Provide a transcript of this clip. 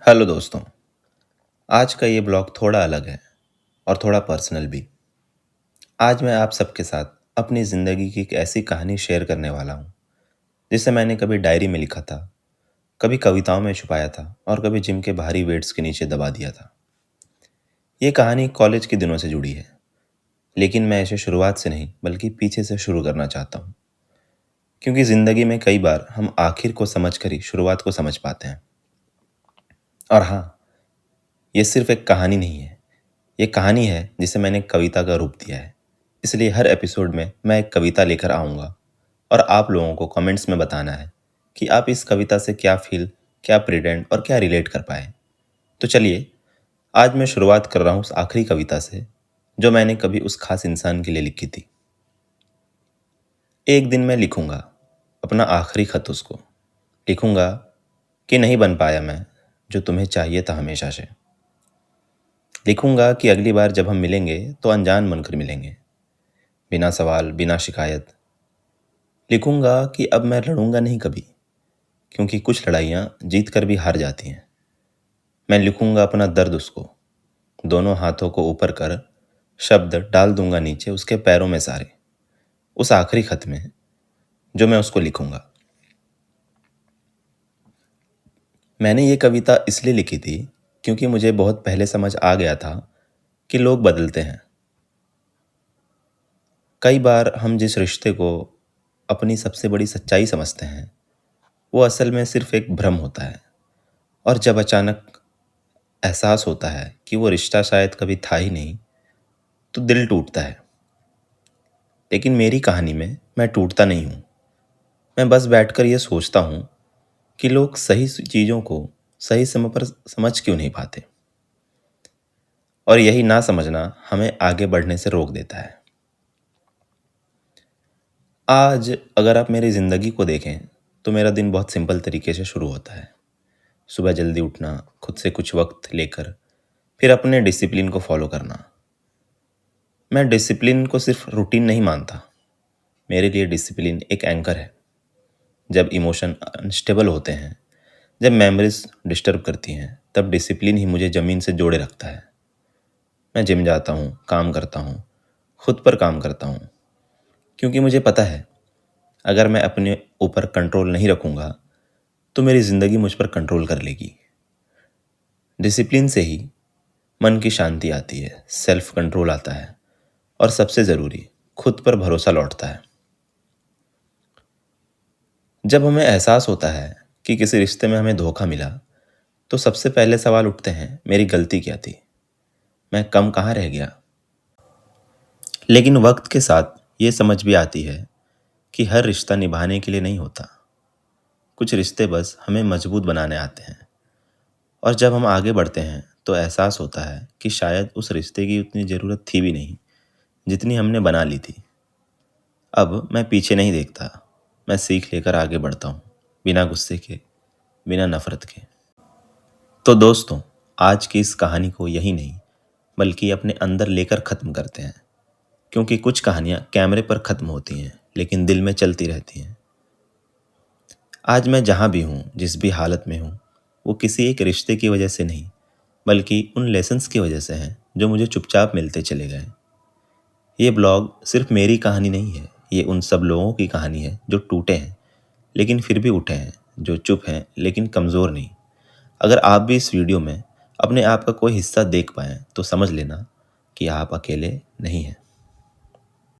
Hello दोस्तों। आज का ये ब्लॉग थोड़ा अलग है और थोड़ा पर्सनल भी। आज मैं आप सबके साथ अपनी ज़िंदगी की एक ऐसी कहानी शेयर करने वाला हूँ जिसे मैंने कभी डायरी में लिखा था, कभी कविताओं में छुपाया था और कभी जिम के भारी वेट्स के नीचे दबा दिया था। ये कहानी कॉलेज के दिनों से जुड़ी है, लेकिन मैं इसे शुरुआत से नहीं बल्कि पीछे से शुरू करना चाहता हूँ, क्योंकि ज़िंदगी में कई बार हम आखिर को समझ कर ही शुरुआत को समझ पाते हैं। और हाँ, ये सिर्फ एक कहानी नहीं है, ये कहानी है जिसे मैंने कविता का रूप दिया है। इसलिए हर एपिसोड में मैं एक कविता लेकर आऊँगा और आप लोगों को कमेंट्स में बताना है कि आप इस कविता से क्या फील, क्या प्रिटेंड और क्या रिलेट कर पाए। तो चलिए, आज मैं शुरुआत कर रहा हूँ उस आखिरी कविता से जो मैंने कभी उस खास इंसान के लिए लिखी थी। एक दिन मैं लिखूंगा अपना आखिरी खत उसको। लिखूंगा कि नहीं बन पाया मैं जो तुम्हें चाहिए था हमेशा से। लिखूंगा कि अगली बार जब हम मिलेंगे तो अनजान बनकर मिलेंगे, बिना सवाल, बिना शिकायत। लिखूंगा कि अब मैं लड़ूंगा नहीं कभी, क्योंकि कुछ लड़ाइयाँ जीत कर भी हार जाती हैं। मैं लिखूंगा अपना दर्द उसको, दोनों हाथों को ऊपर कर शब्द डाल दूंगा नीचे उसके पैरों में सारे, उस आखिरी खत में जो मैं उसको लिखूंगा। मैंने ये कविता इसलिए लिखी थी क्योंकि मुझे बहुत पहले समझ आ गया था कि लोग बदलते हैं। कई बार हम जिस रिश्ते को अपनी सबसे बड़ी सच्चाई समझते हैं वो असल में सिर्फ एक भ्रम होता है। और जब अचानक एहसास होता है कि वो रिश्ता शायद कभी था ही नहीं, तो दिल टूटता है। लेकिन मेरी कहानी में मैं टूटता नहीं हूँ। मैं बस बैठकर ये सोचता हूँ कि लोग सही चीज़ों को सही समय पर समझ क्यों नहीं पाते, और यही ना समझना हमें आगे बढ़ने से रोक देता है। आज अगर आप मेरी ज़िंदगी को देखें तो मेरा दिन बहुत सिंपल तरीके से शुरू होता है। सुबह जल्दी उठना, खुद से कुछ वक्त लेकर फिर अपने डिसिप्लिन को फॉलो करना। मैं डिसिप्लिन को सिर्फ रूटीन नहीं मानता, मेरे लिए डिसिप्लिन एक एंकर है। जब इमोशन अनस्टेबल होते हैं, जब मेमोरीज डिस्टर्ब करती हैं, तब डिसिप्लिन ही मुझे ज़मीन से जोड़े रखता है। मैं जिम जाता हूँ, काम करता हूँ, खुद पर काम करता हूँ, क्योंकि मुझे पता है अगर मैं अपने ऊपर कंट्रोल नहीं रखूँगा तो मेरी ज़िंदगी मुझ पर कंट्रोल कर लेगी। डिसिप्लिन से ही मन की शांति आती है, सेल्फ कंट्रोल आता है और सबसे ज़रूरी खुद पर भरोसा लौटता है। जब हमें एहसास होता है कि किसी रिश्ते में हमें धोखा मिला, तो सबसे पहले सवाल उठते हैं, मेरी गलती क्या थी, मैं कम कहाँ रह गया। लेकिन वक्त के साथ ये समझ भी आती है कि हर रिश्ता निभाने के लिए नहीं होता। कुछ रिश्ते बस हमें मजबूत बनाने आते हैं। और जब हम आगे बढ़ते हैं तो एहसास होता है कि शायद उस रिश्ते की उतनी ज़रूरत थी भी नहीं जितनी हमने बना ली थी। अब मैं पीछे नहीं देखता, मैं सीख लेकर आगे बढ़ता हूँ, बिना गुस्से के, बिना नफरत के। तो दोस्तों, आज की इस कहानी को यही नहीं बल्कि अपने अंदर लेकर ख़त्म करते हैं, क्योंकि कुछ कहानियाँ कैमरे पर ख़त्म होती हैं लेकिन दिल में चलती रहती हैं। आज मैं जहाँ भी हूँ, जिस भी हालत में हूँ, वो किसी एक रिश्ते की वजह से नहीं बल्कि उन लेसन्स की वजह से हैं जो मुझे चुपचाप मिलते चले गए। ये ब्लॉग सिर्फ मेरी कहानी नहीं है, ये उन सब लोगों की कहानी है जो टूटे हैं लेकिन फिर भी उठे हैं, जो चुप हैं लेकिन कमज़ोर नहीं। अगर आप भी इस वीडियो में अपने आप का कोई हिस्सा देख पाएँ तो समझ लेना कि आप अकेले नहीं हैं।